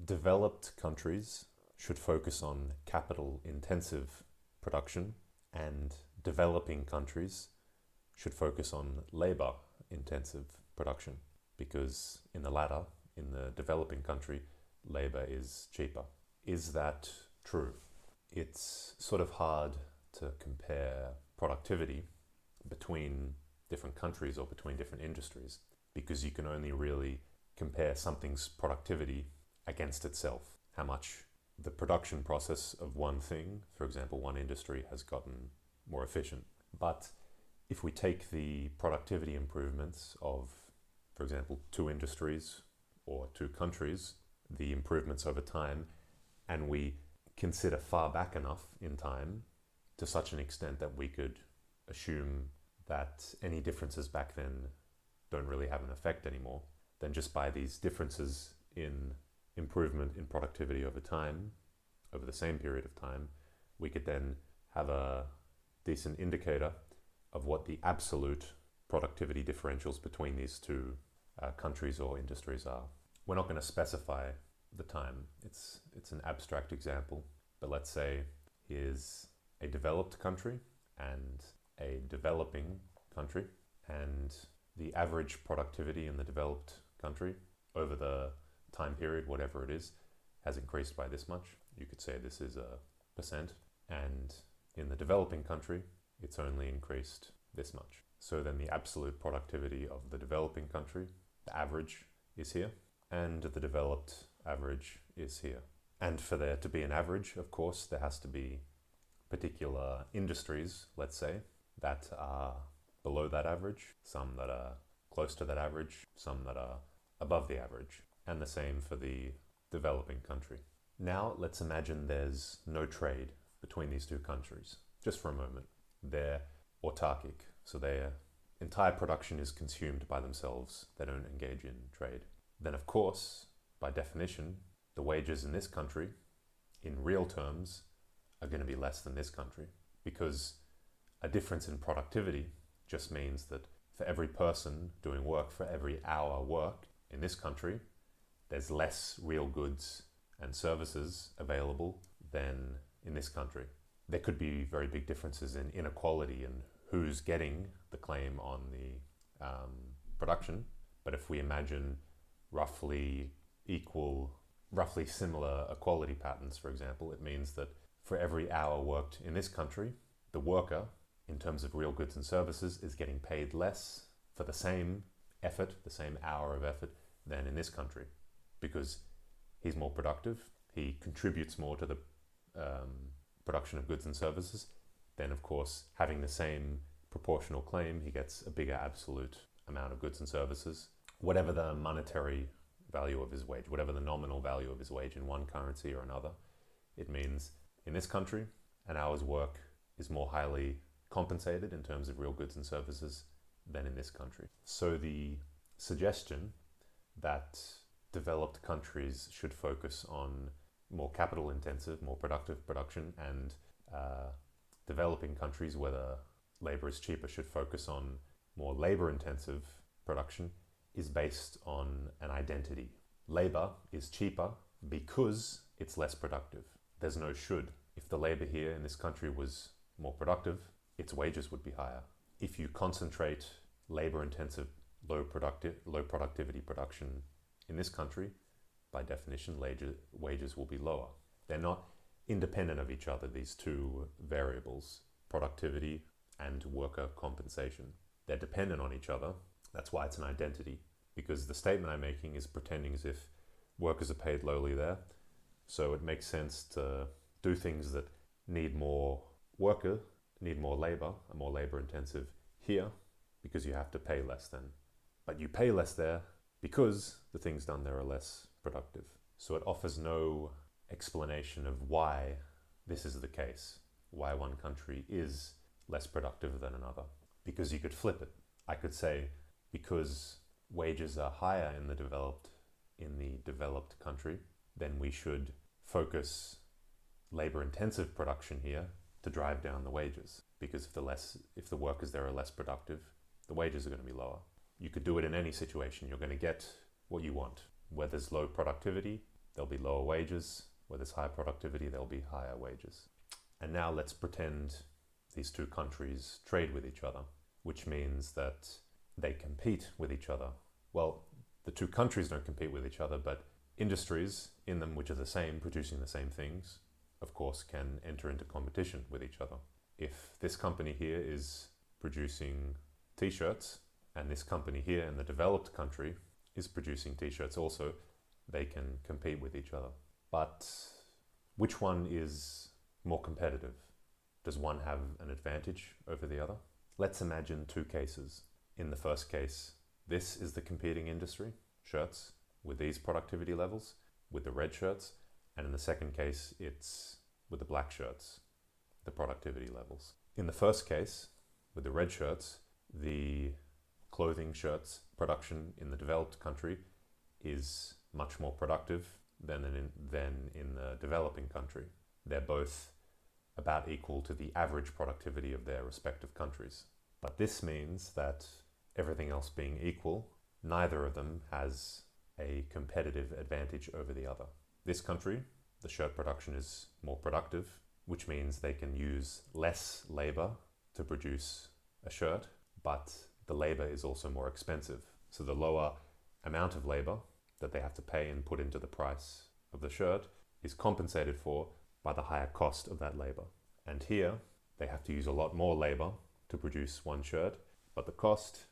developed countries should focus on capital-intensive production, and developing countries should focus on labor-intensive production, because in the latter, in the developing country, labor is cheaper. Is that true? It's sort of hard to compare productivity between different countries or between different industries, because you can only really compare something's productivity against itself. How much the production process of one thing, for example, one industry, has gotten more efficient. But if we take the productivity improvements of, for example, two industries or two countries, the improvements over time, and we consider far back enough in time to such an extent that we could assume that any differences back then don't really have an effect anymore, then just by these differences in improvement in productivity over time, over the same period of time, we could then have a decent indicator of what the absolute productivity differentials between these two countries or industries are. We're not going to specify the time. It's an abstract example, but let's say here's a developed country and a developing country, and the average productivity in the developed country over the time period, whatever it is, has increased by this much. You could say this is a percent, and in the developing country, it's only increased this much. So then the absolute productivity of the developing country, the average, is here, and the developed average is here. And for there to be an average, of course, there has to be particular industries, let's say, that are below that average, some that are close to that average, some that are above the average, and the same for the developing country. Now let's imagine there's no trade between these two countries, just for a moment. They're autarkic, so their entire production is consumed by themselves. They don't engage in trade. Then of course, by definition, the wages in this country, in real terms, are going to be less than this country, because a difference in productivity just means that for every person doing work, for every hour worked in this country, there's less real goods and services available than in this country. There could be very big differences in inequality and who's getting the claim on the production, but if we imagine roughly similar equality patterns, for example, it means that for every hour worked in this country, the worker, in terms of real goods and services, is getting paid less for the same effort, the same hour of effort, than in this country, because he's more productive, he contributes more to the production of goods and services. Then of course, having the same proportional claim, he gets a bigger absolute amount of goods and services. Whatever the monetary value of his wage, whatever the nominal value of his wage in one currency or another, it means in this country, an hour's work is more highly compensated in terms of real goods and services than in this country. So the suggestion that developed countries should focus on more capital intensive, more productive production, and developing countries where the labor is cheaper should focus on more labor intensive production is based on an identity. Labor is cheaper because it's less productive. There's no should. If the labor here in this country was more productive, its wages would be higher. If you concentrate labor intensive, low productivity production in this country, by definition, wages will be lower. They're not independent of each other, these two variables, productivity and worker compensation. They're dependent on each other. That's why it's an identity, because the statement I'm making is pretending as if workers are paid lowly there. So it makes sense to do things that need more worker, need more labor, are more labor intensive here, because you have to pay less then. But you pay less there because the things done there are less productive. So it offers no explanation of why this is the case, why one country is less productive than another. Because you could flip it. I could say, because wages are higher in the developed country, then we should focus labor-intensive production here to drive down the wages. Because if the workers there are less productive, the wages are going to be lower. You could do it in any situation. You're going to get what you want. Where there's low productivity, there'll be lower wages. Where there's higher productivity, there'll be higher wages. And now let's pretend these two countries trade with each other, which means that they compete with each other. Well, the two countries don't compete with each other, but industries in them which are the same, producing the same things, of course, can enter into competition with each other. If this company here is producing t-shirts, and this company here in the developed country is producing t-shirts also, they can compete with each other. But which one is more competitive? Does one have an advantage over the other? Let's imagine two cases. In the first case, this is the competing industry, shirts, with these productivity levels, with the red shirts, and in the second case, it's with the black shirts, the productivity levels. In the first case, with the red shirts, the clothing shirts production in the developed country is much more productive than in the developing country. They're both about equal to the average productivity of their respective countries. But this means that everything else being equal, neither of them has a competitive advantage over the other. This country, the shirt production is more productive, which means they can use less labor to produce a shirt, but the labor is also more expensive. So the lower amount of labor that they have to pay and put into the price of the shirt is compensated for by the higher cost of that labor. And here, they have to use a lot more labor to produce one shirt, but the cost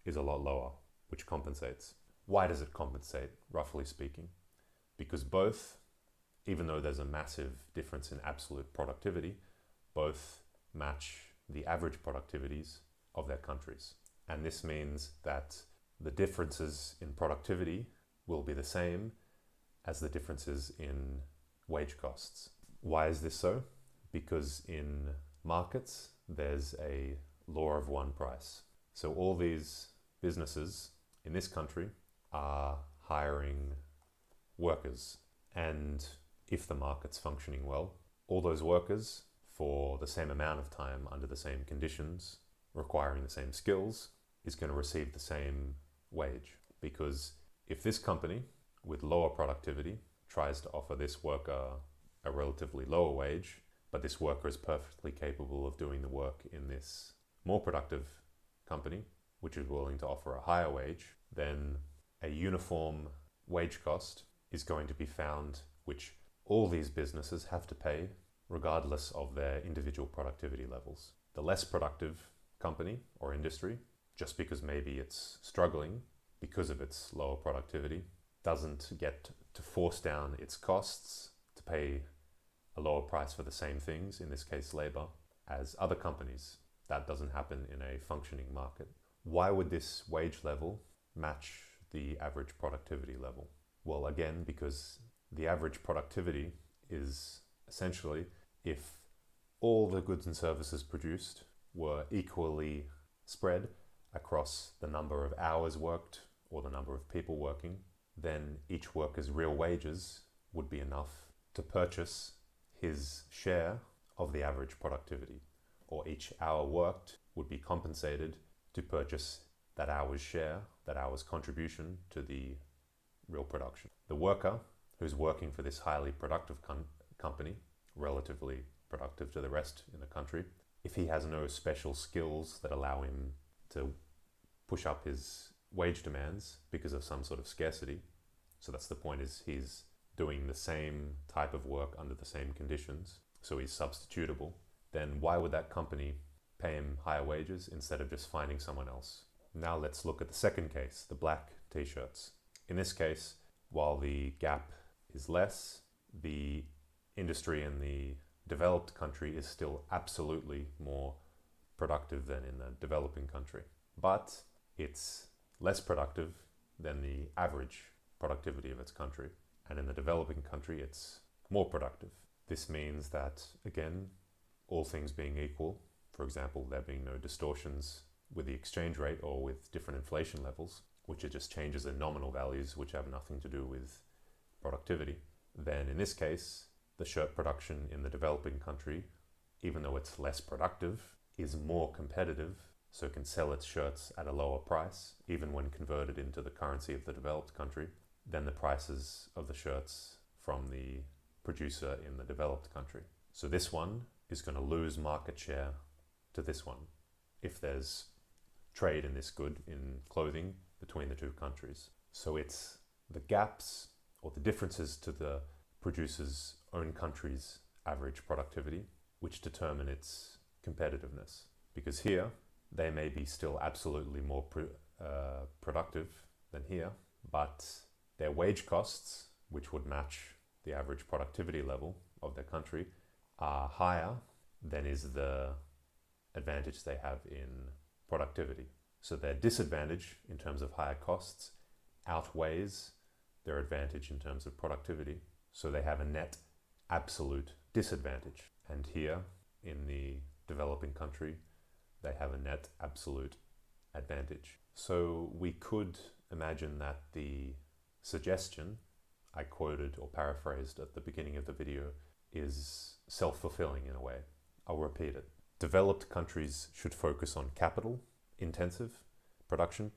is a lot lower, which compensates. Why does it compensate, roughly speaking? Because both, even though there's a massive difference in absolute productivity, both match the average productivities of their countries. And this means that the differences in productivity will be the same as the differences in wage costs. Why is this so? Because in markets, there's a law of one price. So all these businesses in this country are hiring workers. And if the market's functioning well, all those workers, for the same amount of time under the same conditions, requiring the same skills, is going to receive the same wage. Because if this company with lower productivity tries to offer this worker a relatively lower wage, but this worker is perfectly capable of doing the work in this more productive company, which is willing to offer a higher wage, then a uniform wage cost is going to be found, which all these businesses have to pay regardless of their individual productivity levels. The less productive company or industry, just because maybe it's struggling because of its lower productivity, doesn't get to force down its costs to pay a lower price for the same things, in this case labor, as other companies. That doesn't happen in a functioning market. Why would this wage level match the average productivity level? Well, again, because the average productivity is essentially if all the goods and services produced were equally spread across the number of hours worked or the number of people working, then each worker's real wages would be enough to purchase his share of the average productivity, or each hour worked would be compensated to purchase that hour's share, that hour's contribution to the real production. The worker who's working for this highly productive company, relatively productive to the rest in the country, if he has no special skills that allow him to push up his wage demands because of some sort of scarcity, so that's the point, is he's doing the same type of work under the same conditions, so he's substitutable, then why would that company pay him higher wages instead of just finding someone else? Now let's look at the second case, the black t-shirts. In this case, while the gap is less, the industry in the developed country is still absolutely more productive than in the developing country. But it's less productive than the average productivity of its country. And in the developing country, it's more productive. This means that, again, all things being equal, for example, there being no distortions with the exchange rate or with different inflation levels, which are just changes in nominal values which have nothing to do with productivity, then in this case, the shirt production in the developing country, even though it's less productive, is more competitive, so can sell its shirts at a lower price, even when converted into the currency of the developed country, than the prices of the shirts from the producer in the developed country. So this one is going to lose market share to this one if there's trade in this good, in clothing, between the two countries. So it's the gaps or the differences to the producer's own country's average productivity which determine its competitiveness. Because here, they may be still absolutely more productive than here, but their wage costs, which would match the average productivity level of their country, are higher than is the advantage they have in productivity. So their disadvantage in terms of higher costs outweighs their advantage in terms of productivity. So they have a net absolute disadvantage. And here in the developing country, they have a net absolute advantage. So we could imagine that the suggestion I quoted or paraphrased at the beginning of the video is self-fulfilling in a way. I'll repeat it. Developed countries should focus on capital-intensive production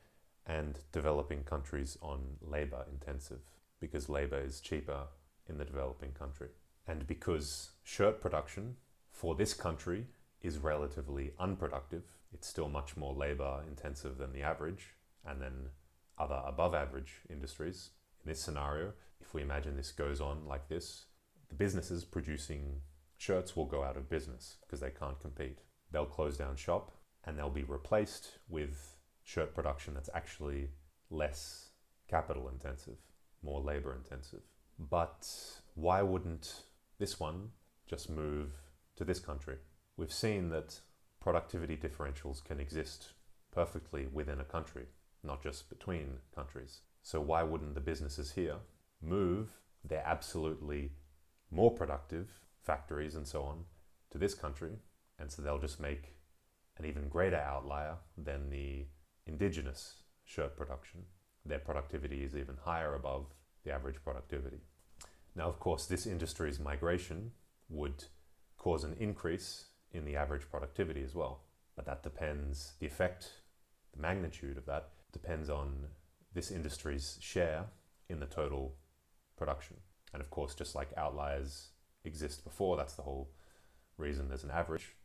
and developing countries on labor-intensive, because labor is cheaper in the developing country. And because shirt production for this country is relatively unproductive, it's still much more labor-intensive than the average, and then other above-average industries. In this scenario, if we imagine this goes on like this, the businesses producing shirts will go out of business because they can't compete. They'll close down shop and they'll be replaced with shirt production that's actually less capital intensive, more labor intensive. But why wouldn't this one just move to this country? We've seen that productivity differentials can exist perfectly within a country, not just between countries. So why wouldn't the businesses here move their absolutely more productive factories and so on to this country? And so they'll just make an even greater outlier than the indigenous shirt production. Their productivity is even higher above the average productivity. Now, of course, this industry's migration would cause an increase in the average productivity as well. But that depends, the effect, the magnitude of that depends on this industry's share in the total production. And of course, just like outliers exist before, that's the whole reason there's an average.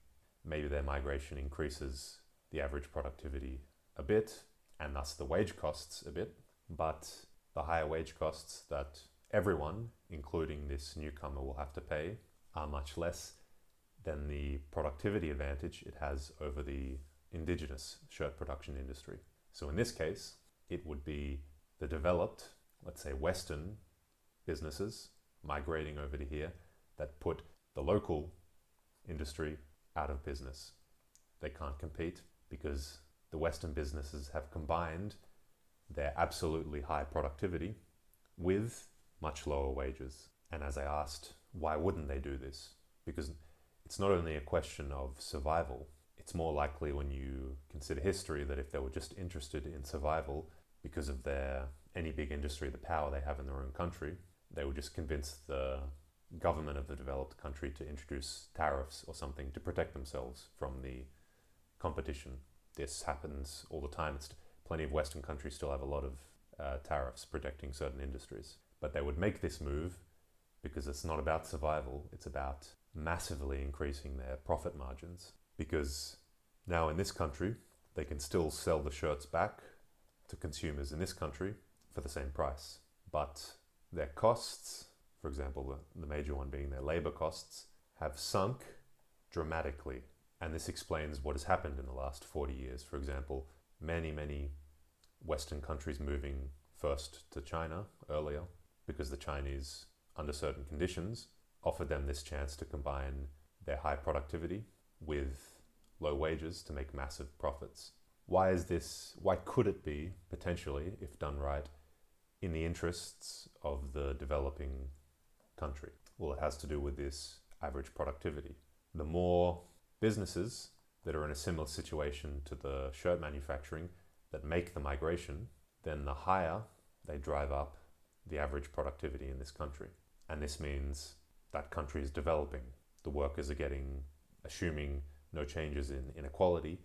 Maybe their migration increases the average productivity a bit, and thus the wage costs a bit, but the higher wage costs that everyone, including this newcomer, will have to pay are much less than the productivity advantage it has over the indigenous shirt production industry. So in this case, it would be the developed, let's say Western businesses migrating over to here that put the local industry out of business. They can't compete because the Western businesses have combined their absolutely high productivity with much lower wages. And as I asked, why wouldn't they do this? Because it's not only a question of survival, it's more likely when you consider history that if they were just interested in survival because of any big industry, the power they have in their own country, they would just convince the government of the developed country to introduce tariffs or something to protect themselves from the competition. This happens all the time. Plenty of Western countries still have a lot of tariffs protecting certain industries. But they would make this move because it's not about survival, it's about massively increasing their profit margins. Because now in this country, they can still sell the shirts back to consumers in this country for the same price. But their costs, for example, the major one being their labor costs, have sunk dramatically. And this explains what has happened in the last 40 years. For example, many Western countries moving first to China earlier because the Chinese, under certain conditions, offered them this chance to combine their high productivity with low wages to make massive profits. Why is this? Why could it be, potentially, if done right, in the interests of the developing country? Well, it has to do with this average productivity. The more businesses that are in a similar situation to the shirt manufacturing that make the migration, then the higher they drive up the average productivity in this country. And this means that country is developing. The workers are assuming no changes in inequality,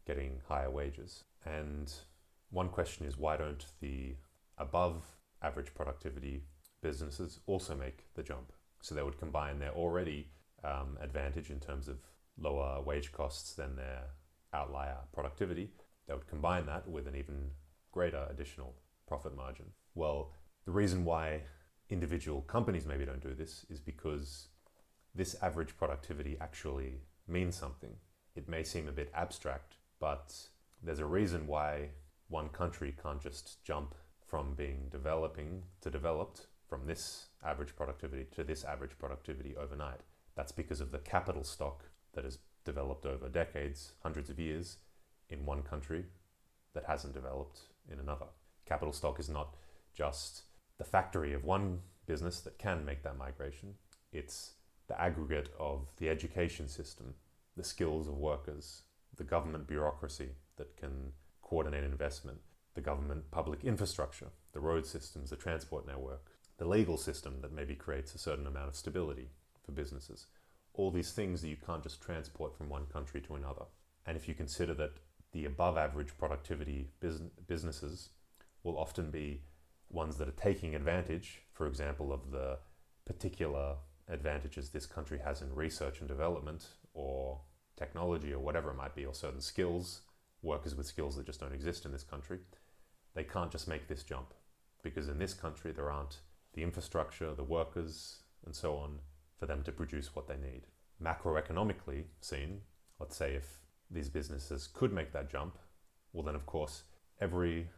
getting higher wages. And one question is, why don't the above average productivity businesses also make the jump. So they would combine their already advantage in terms of lower wage costs than their outlier productivity. They would combine that with an even greater additional profit margin. Well, the reason why individual companies maybe don't do this is because this average productivity actually means something. It may seem a bit abstract, but there's a reason why one country can't just jump from being developing to developed, from this average productivity to this average productivity overnight. That's because of the capital stock that has developed over decades, hundreds of years, in one country that hasn't developed in another. Capital stock is not just the factory of one business that can make that migration. It's the aggregate of the education system, the skills of workers, the government bureaucracy that can coordinate investment, the government public infrastructure, the road systems, the transport network, the legal system that maybe creates a certain amount of stability for businesses. All these things that you can't just transport from one country to another. And if you consider that the above average productivity businesses will often be ones that are taking advantage, for example, of the particular advantages this country has in research and development or technology or whatever it might be, or certain skills, workers with skills that just don't exist in this country, they can't just make this jump because in this country there aren't the infrastructure, the workers, and so on for them to produce what they need. Macroeconomically seen, let's say if these businesses could make that jump, well then of course every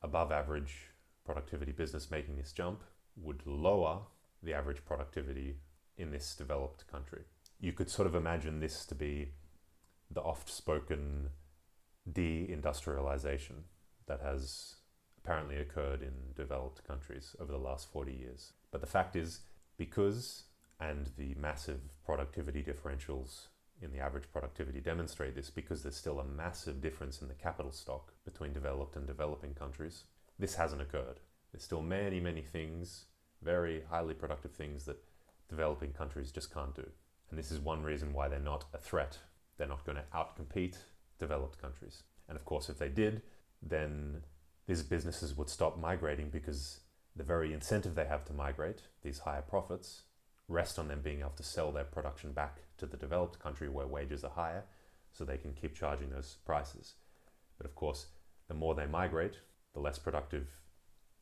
above average productivity business making this jump would lower the average productivity in this developed country. You could sort of imagine this to be the oft-spoken de-industrialization that has apparently occurred in developed countries over the last 40 years. But the fact is, because, and the massive productivity differentials in the average productivity demonstrate this, because there's still a massive difference in the capital stock between developed and developing countries, this hasn't occurred. There's still many, many things, very highly productive things that developing countries just can't do. And this is one reason why they're not a threat. They're not going to outcompete developed countries. And of course, if they did, then these businesses would stop migrating because the very incentive they have to migrate, these higher profits, rest on them being able to sell their production back to the developed country where wages are higher, so they can keep charging those prices. But of course, the more they migrate, the less productive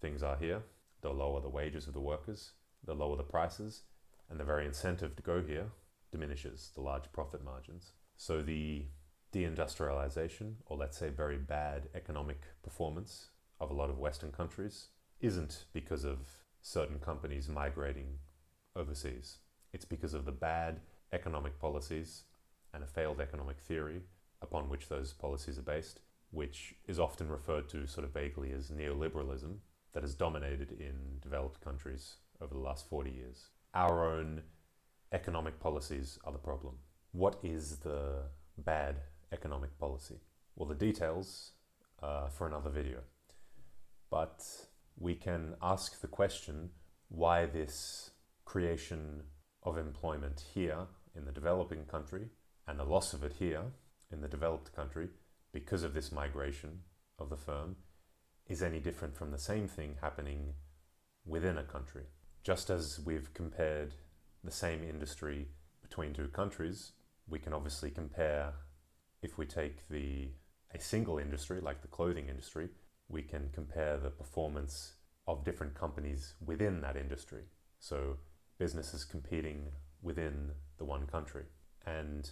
things are here, the lower the wages of the workers, the lower the prices, and the very incentive to go here diminishes, the large profit margins. So the deindustrialization, or let's say very bad economic performance of a lot of Western countries, isn't because of certain companies migrating overseas. It's because of the bad economic policies and a failed economic theory upon which those policies are based, which is often referred to sort of vaguely as neoliberalism, that has dominated in developed countries over the last 40 years. Our own economic policies are the problem. What is the bad economic policy? Well, the details are for another video. But we can ask the question why this creation of employment here in the developing country and the loss of it here in the developed country because of this migration of the firm is any different from the same thing happening within a country. Just as we've compared the same industry between two countries, we can obviously compare, if we take a single industry like the clothing industry, we can compare the performance of different companies within that industry. So businesses competing within the one country. And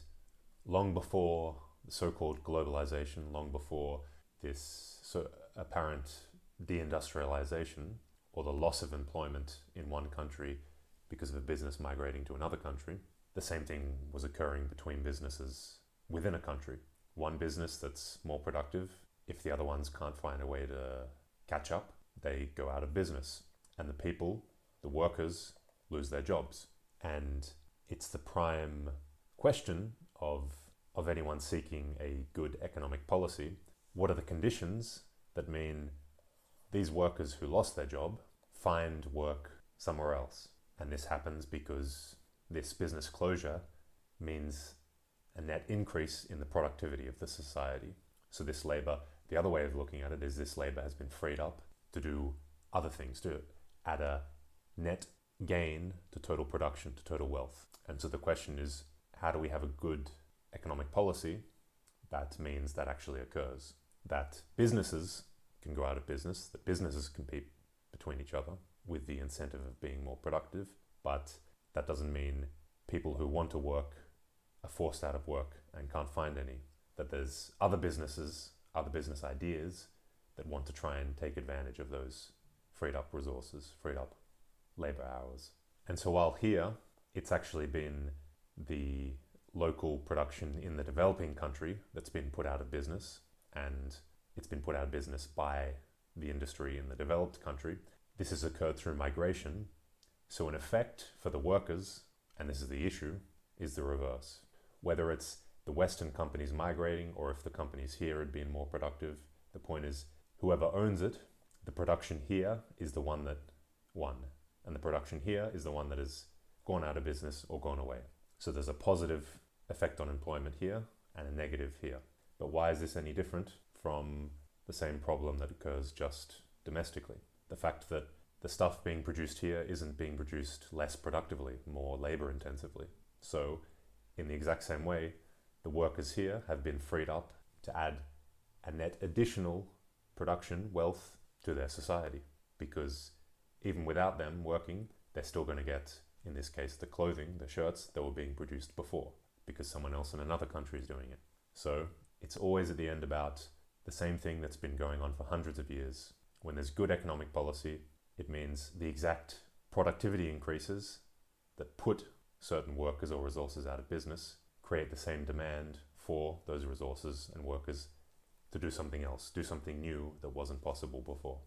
long before the so-called globalization, long before this apparent deindustrialization or the loss of employment in one country because of a business migrating to another country, the same thing was occurring between businesses within a country. One business that's more productive, if the other ones can't find a way to catch up, they go out of business. And the people, the workers, lose their jobs. And it's the prime question of anyone seeking a good economic policy. What are the conditions that mean these workers who lost their job find work somewhere else? And this happens because this business closure means a net increase in the productivity of the society. So this labor, the other way of looking at it is this labor has been freed up to do other things, to add a net gain to total production to total wealth. And so the question is, how do we have a good economic policy that means that actually occurs? That businesses can go out of business, that businesses compete between each other with the incentive of being more productive, but that doesn't mean people who want to work are forced out of work and can't find any. That there's other businesses, other business ideas that want to try and take advantage of those freed up resources, freed up labor hours. And so while here, it's actually been the local production in the developing country that's been put out of business, and it's been put out of business by the industry in the developed country. This has occurred through migration. So in effect, for the workers, and this is the issue, is the reverse. Whether it's the Western companies migrating or if the companies here had been more productive, the point is whoever owns it, the production here is the one that won. And the production here is the one that has gone out of business or gone away. So there's a positive effect on employment here and a negative here. But why is this any different from the same problem that occurs just domestically? The fact that the stuff being produced here isn't being produced less productively, more labor intensively. So in the exact same way, the workers here have been freed up to add a net additional production wealth to their society, because even without them working, they're still going to get, in this case, the clothing, the shirts that were being produced before, because someone else in another country is doing it. So it's always at the end about the same thing that's been going on for hundreds of years. When there's good economic policy, it means the exact productivity increases that put certain workers or resources out of business create the same demand for those resources and workers to do something else, do something new that wasn't possible before.